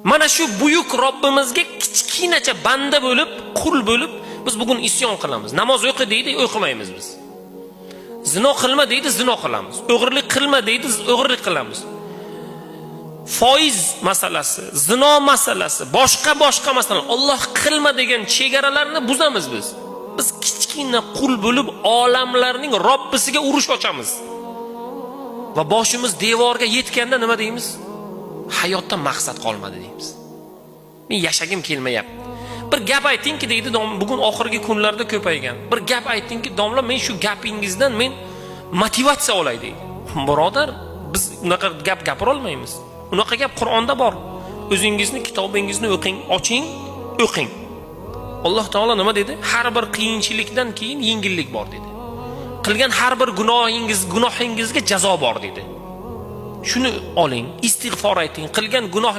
Mana shu buyuk Robbimizga kichkinacha banda bo'lib, qul bo'lib biz bugun isyon qilamiz. Namoz o'qi deydi, o'qimaymiz biz. Zino qilma deydi, zino qilamiz. O'g'irlik qilma deydi, o'g'irlik qilamiz. Foiz masalasi, zino masalasi, boshqa masalalar, Alloh qilma degan chegaralarni buzamiz biz. Biz kichkina qul bo'lib olamlarning Robbisiga urush ochamiz. Va boshimiz devorga yetganda nima deymiz? Hayotda maqsad qolmadi deymiz. Men yashagim kelmayapti. Bir gap aytingki deydi, bugun oxirgi kunlarda ko'paygan. Bir gap aytingki, domla men shu gapingizdan men motivatsiya olay deydi. Birodar, biz unaqa gap gapira olmaymiz. Unaqa gap Qur'onda bor. O'zingizni kitobingizni o'qing, oching, o'qing. Alloh taolo nima dedi? Har bir qiyinchilikdan keyin yengillik bor dedi. Qilgan har bir gunohingizga jazo bor dedi. Shuni oling, istig'for ayting, qilgan gunohlar